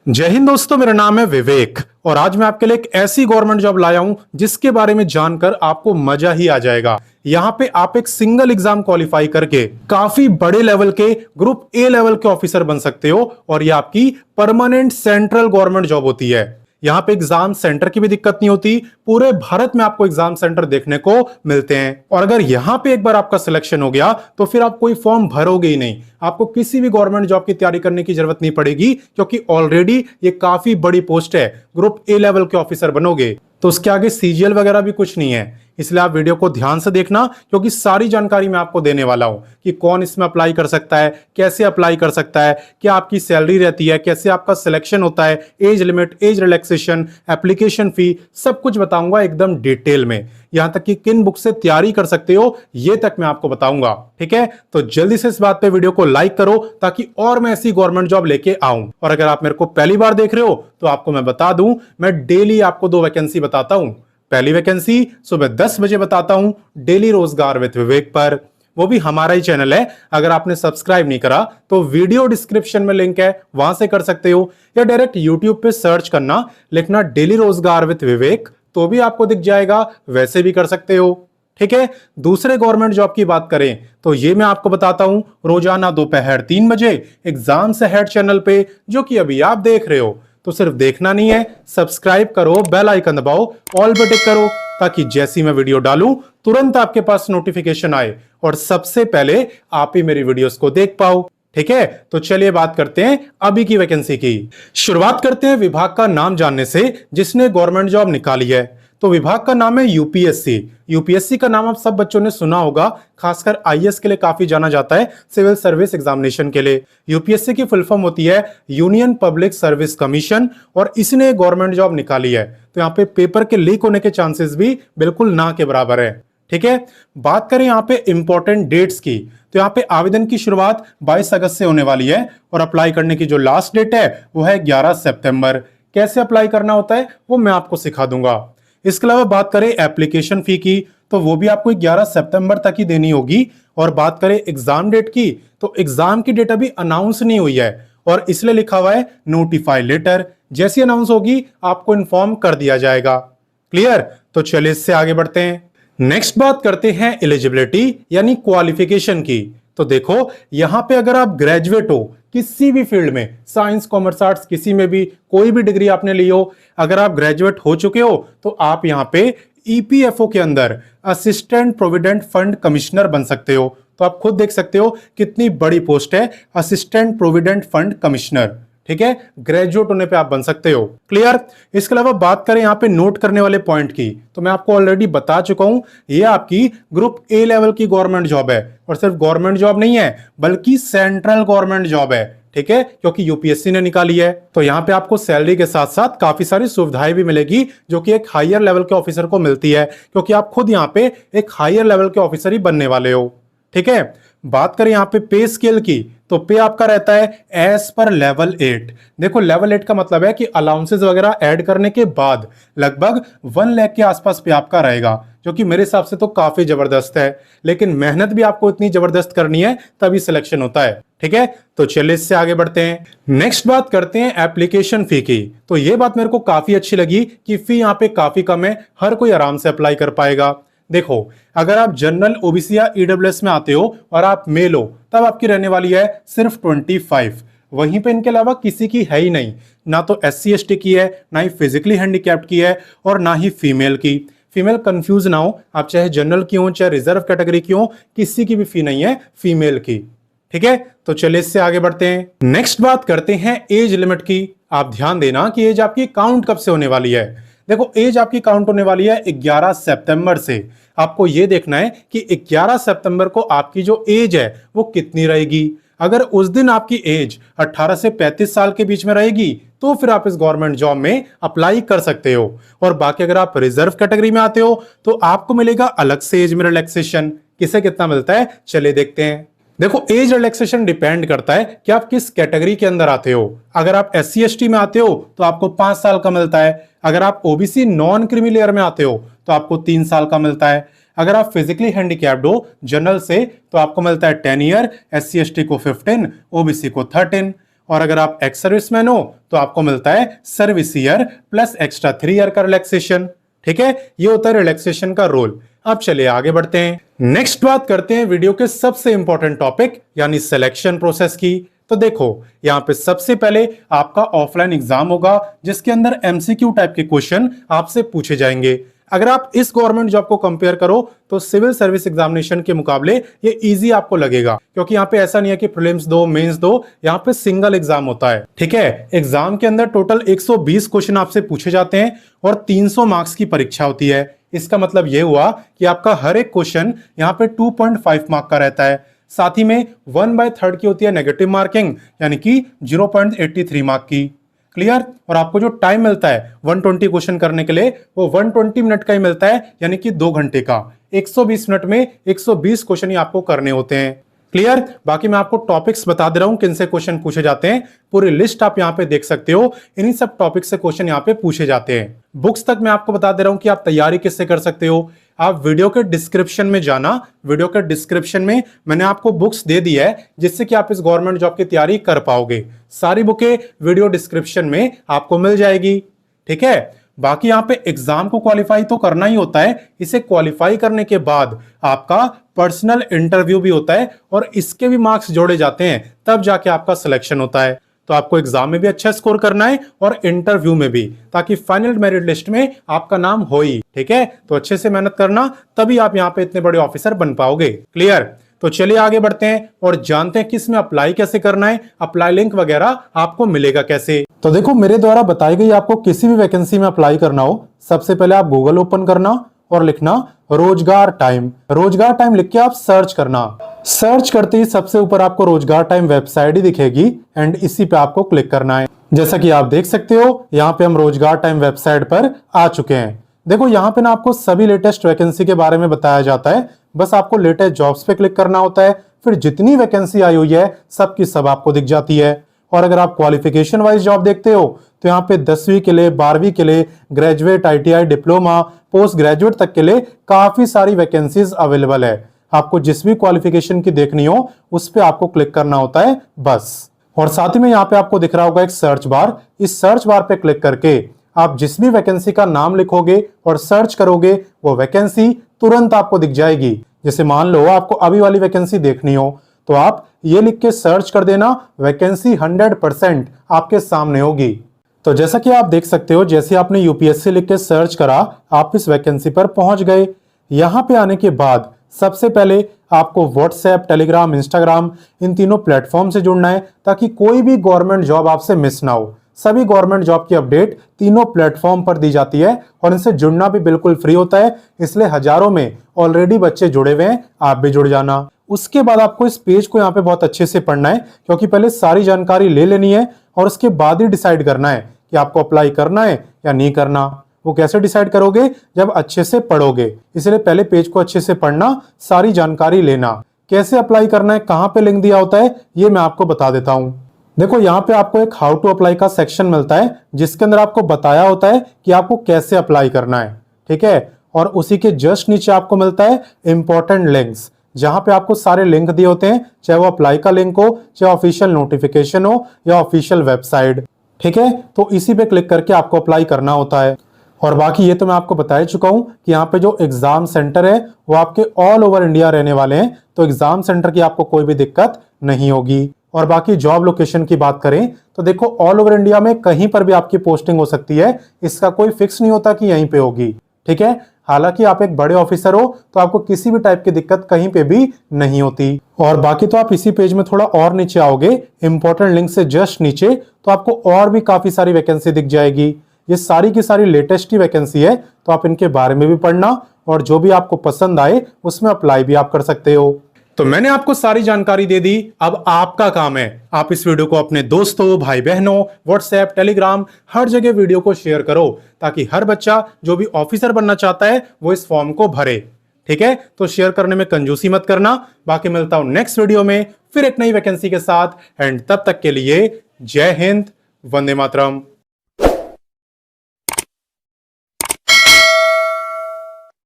जय हिंद दोस्तों, मेरा नाम है विवेक और आज मैं आपके लिए एक ऐसी गवर्नमेंट जॉब लाया हूं जिसके बारे में जानकर आपको मजा ही आ जाएगा। यहाँ पे आप एक सिंगल एग्जाम क्वालिफाई करके काफी बड़े लेवल के ग्रुप ए लेवल के ऑफिसर बन सकते हो और ये आपकी परमानेंट सेंट्रल गवर्नमेंट जॉब होती है। यहाँ पे एग्जाम सेंटर की भी दिक्कत नहीं होती, पूरे भारत में आपको एग्जाम सेंटर देखने को मिलते हैं। और अगर यहाँ पे एक बार आपका सिलेक्शन हो गया तो फिर आप कोई फॉर्म भरोगे ही नहीं, आपको किसी भी गवर्नमेंट जॉब की तैयारी करने की जरूरत नहीं पड़ेगी क्योंकि ऑलरेडी ये काफी बड़ी पोस्ट है, ग्रुप ए लेवल के ऑफिसर बनोगे। तो उसके आगे सीजीएल वगैरह भी कुछ नहीं है, इसलिए आप वीडियो को ध्यान से देखना क्योंकि सारी जानकारी मैं आपको देने वाला हूं कि कौन इसमें अप्लाई कर सकता है, कैसे अप्लाई कर सकता है, क्या आपकी सैलरी रहती है, कैसे आपका सिलेक्शन होता है, age limit, age relaxation, application fee, सब कुछ बताऊंगा एकदम डिटेल में। यहां तक कि किन बुक से तैयारी कर सकते हो ये तक मैं आपको बताऊंगा। ठीक है, तो जल्दी से इस बात पे वीडियो को लाइक करो ताकि और मैं ऐसी गवर्नमेंट जॉब लेके आऊं। और अगर आप मेरे को पहली बार देख रहे हो तो आपको मैं बता दूं, मैं डेली आपको 2 वैकेंसी बताता हूं। पहली वैकेंसी सुबह 10 बजे बताता हूं डेली रोजगार विद विवेक पर, वो भी हमारा ही चैनल है। अगर आपने सब्सक्राइब नहीं करा तो वीडियो डिस्क्रिप्शन में लिंक है, वहां से कर सकते हो, या डायरेक्ट यूट्यूब पे सर्च करना, लिखना डेली रोजगार विद विवेक तो भी आपको दिख जाएगा, वैसे भी कर सकते हो। ठीक है, दूसरे गवर्नमेंट जॉब की बात करें तो ये मैं आपको बताता हूं रोजाना दोपहर 3 बजे एग्जाम से हेड चैनल पे, जो कि अभी आप देख रहे हो। तो सिर्फ देखना नहीं है, सब्सक्राइब करो, बेल आइकन दबाओ, ऑल पे टिक करो ताकि जैसी मैं वीडियो डालूं तुरंत आपके पास नोटिफिकेशन आए और सबसे पहले आप ही मेरी वीडियोस को देख पाओ। ठीक है, तो चलिए बात करते हैं अभी की वैकेंसी की। शुरुआत करते हैं विभाग का नाम जानने से जिसने गवर्नमेंट जॉब निकाली है। तो विभाग का नाम है यूपीएससी। यूपीएससी का नाम आप सब बच्चों ने सुना होगा, खासकर आईएएस के लिए काफी जाना जाता है, सिविल सर्विस एग्जामिनेशन के लिए। यूपीएससी की फुल फॉर्म होती है यूनियन पब्लिक सर्विस कमीशन और इसने गवर्नमेंट जॉब निकाली है। तो यहाँ पे पेपर के लीक होने के चांसेस भी बिल्कुल ना के बराबर है। ठीक है, बात करें यहाँ पे इंपॉर्टेंट डेट्स की तो यहाँ पे आवेदन की शुरुआत 22 अगस्त से होने वाली है और अप्लाई करने की जो लास्ट डेट है वो है 11 सितंबर। कैसे अप्लाई करना होता है वो मैं आपको सिखा दूंगा। इसके अलावा बात करें एप्लीकेशन फी की तो वो भी आपको 11 सितंबर तक ही देनी होगी। और बात करें एग्जाम डेट की तो एग्जाम की डेट अभी अनाउंस नहीं हुई है और इसलिए लिखा हुआ है नोटिफाई लेटर, जैसी अनाउंस होगी आपको इन्फॉर्म कर दिया जाएगा। क्लियर, तो चलिए इससे आगे बढ़ते हैं। नेक्स्ट बात करते हैं एलिजिबिलिटी यानी क्वालिफिकेशन की। तो देखो यहां पे अगर आप ग्रेजुएट हो किसी भी फील्ड में, साइंस कॉमर्स आर्ट्स, किसी में भी कोई भी डिग्री आपने ली हो, अगर आप ग्रेजुएट हो चुके हो तो आप यहां पे ईपीएफओ के अंदर असिस्टेंट प्रोविडेंट फंड कमिश्नर बन सकते हो। तो आप खुद देख सकते हो कितनी बड़ी पोस्ट है, असिस्टेंट प्रोविडेंट फंड कमिश्नर। ठीक है, ग्रेजुएट होने पे आप बन सकते हो। क्लियर, इसके अलावा बात करें यहाँ पे नोट करने वाले पॉइंट की तो मैं आपको ऑलरेडी बता चुका हूं, ये आपकी ग्रुप ए लेवल की गवर्नमेंट जॉब है और सिर्फ गवर्नमेंट जॉब नहीं है बल्कि सेंट्रल गवर्नमेंट जॉब है। ठीक है, क्योंकि यूपीएससी ने निकाली है। तो यहाँ पे आपको सैलरी के साथ साथ काफी सारी सुविधाएं भी मिलेगी जो कि एक हायर लेवल के ऑफिसर को मिलती है, क्योंकि आप खुद यहाँ पे एक हायर लेवल के ऑफिसर ही बनने वाले हो। ठीक है, बात करें यहाँ पे पे स्केल की तो पे आपका रहता है एज पर लेवल 8। देखो लेवल 8 का मतलब है कि अलाउंसेस वगैरह ऐड करने के बाद लगभग 1 लाख के आसपास पे आपका रहेगा, जो कि मेरे हिसाब से तो काफी जबरदस्त है। लेकिन मेहनत भी आपको इतनी जबरदस्त करनी है तभी सिलेक्शन होता है। ठीक है, तो चलिए इससे आगे बढ़ते हैं। नेक्स्ट बात करते हैं एप्लीकेशन फी की। तो ये बात मेरे को काफी अच्छी लगी कि फी यहाँ पे काफी कम है, हर कोई आराम से अप्लाई कर पाएगा। देखो अगर आप जनरल, ओबीसी या ईडब्ल्यूएस में आते हो और आप मेल हो तब आपकी रहने वाली है सिर्फ 25। वहीं पे इनके अलावा किसी की है ही नहीं, ना तो SC ST की है, ना ही फिजिकली हैंडीकैप्ड की है और ना ही फीमेल की। फीमेल कंफ्यूज ना हो, आप चाहे जनरल की हो चाहे रिजर्व कैटेगरी की हो, किसी की भी फी नहीं है फीमेल की। ठीक है, तो चलिए इससे आगे बढ़ते हैं। नेक्स्ट बात करते हैं एज लिमिट की। आप ध्यान देना कि एज आपकी काउंट कब से होने वाली है। देखो एज आपकी काउंट होने वाली है 11 सितंबर से। आपको यह देखना है कि 11 सितंबर को आपकी जो एज है वो कितनी रहेगी। अगर उस दिन आपकी एज 18 से 35 साल के बीच में रहेगी तो फिर आप इस गवर्नमेंट जॉब में अप्लाई कर सकते हो। और बाकी अगर आप रिजर्व कैटेगरी में आते हो तो आपको मिलेगा अलग से एज में रिलैक्सेशन। किसे कितना मिलता है चलिए देखते हैं। देखो एज रिलैक्सेशन डिपेंड करता है कि आप किस कैटेगरी के अंदर आते हो। अगर आप SC ST में आते हो तो आपको 5 साल का मिलता है। अगर आप ओबीसी नॉन क्रीमी लेयर में आते हो तो आपको 3 साल का मिलता है। अगर आप फिजिकली हैंडीकैप्ड हो जनरल से तो आपको मिलता है 10 ईयर, SC ST को 15, ओबीसी को 13। और अगर आप एक्स सर्विसमैन हो तो आपको मिलता है service year plus extra 3 year का रिलैक्सेशन। ठीक है, ये होता है रिलैक्सेशन का रोल। अब चलिए आगे बढ़ते हैं। नेक्स्ट बात करते हैं वीडियो के सबसे इंपॉर्टेंट टॉपिक यानी सिलेक्शन प्रोसेस की। तो देखो यहां पे सबसे पहले आपका ऑफलाइन एग्जाम होगा जिसके अंदर एमसीक्यू टाइप के क्वेश्चन आपसे पूछे जाएंगे। अगर आप इस गवर्नमेंट जॉब को कंपेयर करो तो सिविल सर्विस एग्जामिनेशन के मुकाबले ये इजी आपको लगेगा, क्योंकि यहाँ पे ऐसा नहीं है कि प्रीलिम्स दो मेंस दो, यहाँ पे सिंगल एग्जाम होता है। ठीक है, एग्जाम के अंदर टोटल 120 क्वेश्चन आपसे पूछे जाते हैं और 300 मार्क्स की परीक्षा होती है। इसका मतलब यह हुआ कि आपका हर एक क्वेश्चन यहाँ पे 2.5 मार्क का रहता है। साथ ही में 1/3 की होती है नेगेटिव मार्किंग यानी कि 0.83 मार्क की। क्लियर? और आपको जो टाइम मिलता है 120 क्वेश्चन करने के लिए वो 120 मिनट का ही मिलता है, यानी कि 2 घंटे का। 120 मिनट में 120 क्वेश्चन ही आपको करने होते हैं। क्लियर? बाकी मैं आपको टॉपिक्स बता दे रहा हूं किन से क्वेश्चन पूछे जाते हैं, पूरी लिस्ट आप यहां पे देख सकते हो। इन्हीं सब टॉपिक से क्वेश्चन यहां पे पूछे जाते हैं। बुक्स तक मैं आपको बता दे रहा हूं कि आप तैयारी किससे कर सकते हो। आप वीडियो के डिस्क्रिप्शन में जाना, वीडियो के डिस्क्रिप्शन में मैंने आपको बुक्स दे दी है जिससे कि आप इस गवर्नमेंट जॉब की तैयारी कर पाओगे। सारी बुकें वीडियो डिस्क्रिप्शन में आपको मिल जाएगी। ठीक है, बाकी यहां पे एग्जाम को क्वालिफाई तो करना ही होता है। इसे क्वालिफाई करने के बाद आपका पर्सनल इंटरव्यू भी होता है और इसके भी मार्क्स जोड़े जाते हैं, तब जाके आपका सिलेक्शन होता है। तो आपको एग्जाम में भी अच्छा स्कोर करना है और इंटरव्यू में भी, ताकि फाइनल मेरिट लिस्ट में आपका नाम हो ही। ठीक है, तो अच्छे से मेहनत करना, तभी आप यहाँ पे इतने बड़े ऑफिसर बन पाओगे। क्लियर? तो चलिए आगे बढ़ते हैं और जानते हैं किस में अप्लाई कैसे करना है, अप्लाई लिंक वगैरह आपको मिलेगा कैसे। तो देखो मेरे द्वारा बताई गई आपको किसी भी वैकेंसी में अप्लाई करना हो, सबसे पहले आप गूगल ओपन करना और लिखना रोजगार टाइम। रोजगार टाइम लिख के आप सर्च करना। सर्च करते ही सबसे ऊपर आपको रोजगार टाइम वेबसाइट ही दिखेगी एंड इसी पे आपको क्लिक करना है। जैसा कि आप देख सकते हो यहाँ पे हम रोजगार टाइम वेबसाइट पर आ चुके हैं। देखो यहाँ पे ना आपको सभी लेटेस्ट वैकेंसी के बारे में बताया जाता है। बस आपको लेटेस्ट जॉब्स पे क्लिक करना होता है, फिर जितनी वैकेंसी आई हुई है सब की सब आपको दिख जाती है। और अगर आप क्वालिफिकेशन वाइज जॉब देखते हो तो यहाँ पे 10वीं के लिए, 12वीं के लिए, graduate, ITI, diploma, post graduate तक के लिए काफी सारी वैकेंसीज अवेलेबल है। आपको जिस भी क्वालिफिकेशन की देखनी हो उस पे आपको क्लिक करना होता है बस। और साथ ही में यहाँ पे आपको दिख रहा होगा एक सर्च बार। इस सर्च बार पे क्लिक करके आप जिस भी वैकेंसी का नाम लिखोगे और सर्च करोगे वो वैकेंसी तुरंत आपको दिख जाएगी। जैसे मान लो आपको अभी वाली वैकेंसी देखनी हो तो आप ये लिख के सर्च कर देना, वैकेंसी 100% आपके सामने होगी। तो जैसा कि आप देख सकते हो, जैसे आपने UPSC लिख के सर्च करा, आप इस वैकेंसी पर पहुंच गए। यहां पे आने के बाद सबसे पहले आपको व्हाट्सएप, टेलीग्राम, इंस्टाग्राम इन तीनों प्लेटफॉर्म से जुड़ना है, ताकि कोई भी गवर्नमेंट जॉब आपसे मिस ना हो। सभी गवर्नमेंट जॉब की अपडेट तीनों प्लेटफॉर्म पर दी जाती है और इनसे जुड़ना भी बिल्कुल फ्री होता है, इसलिए हजारों में ऑलरेडी बच्चे जुड़े हुए हैं, आप भी जुड़ जाना। उसके बाद आपको इस पेज को यहाँ पे बहुत अच्छे से पढ़ना है, क्योंकि पहले सारी जानकारी ले लेनी है और उसके बाद ही डिसाइड करना है कि आपको अप्लाई करना है या नहीं करना। वो कैसे डिसाइड करोगे? जब अच्छे से पढ़ोगे। इसलिए पहले पेज को अच्छे से पढ़ना, सारी जानकारी लेना। कैसे अप्लाई करना है, कहाँ पे लिंक दिया होता है, ये मैं आपको बता देता हूँ। देखो यहाँ पे आपको एक हाउ टू अप्लाई का सेक्शन मिलता है, जिसके अंदर आपको बताया होता है कि आपको कैसे अप्लाई करना है। ठीक है, और उसी के जस्ट नीचे आपको मिलता है इंपॉर्टेंट लिंक्स, जहां पे आपको सारे लिंक दिए होते हैं, चाहे वो अप्लाई का लिंक हो, चाहे ऑफिशियल नोटिफिकेशन हो या ऑफिशियल वेबसाइट। ठीक है, तो इसी पे क्लिक करके आपको अप्लाई करना होता है। और बाकी ये तो मैं आपको बता ही चुका हूं कि यहाँ पे जो एग्जाम सेंटर है वो आपके ऑल ओवर इंडिया रहने वाले हैं, तो एग्जाम सेंटर की आपको कोई भी दिक्कत नहीं होगी। और बाकी जॉब लोकेशन की बात करें तो देखो ऑल ओवर इंडिया में कहीं पर भी आपकी पोस्टिंग हो सकती है, इसका कोई फिक्स नहीं होता कि यहीं पे होगी। ठीक है, हालांकि आप एक बड़े ऑफिसर हो तो आपको किसी भी टाइप की दिक्कत कहीं पे भी नहीं होती। और बाकी तो आप इसी पेज में थोड़ा और नीचे आओगे, इंपॉर्टेंट लिंक से जस्ट नीचे, तो आपको और भी काफी सारी वैकेंसी दिख जाएगी। ये सारी की सारी लेटेस्ट ही वैकेंसी है, तो आप इनके बारे में भी पढ़ना और जो भी आपको पसंद आए उसमें अप्लाई भी आप कर सकते हो। तो मैंने आपको सारी जानकारी दे दी, अब आपका काम है आप इस वीडियो को अपने दोस्तों, भाई बहनों, व्हाट्सएप, टेलीग्राम हर जगह वीडियो को शेयर करो, ताकि हर बच्चा जो भी ऑफिसर बनना चाहता है वो इस फॉर्म को भरे। ठीक है, तो शेयर करने में कंजूसी मत करना। बाकी मिलता हूं नेक्स्ट वीडियो में फिर एक नई वैकेंसी के साथ, एंड तब तक के लिए जय हिंद, वंदे मातरम।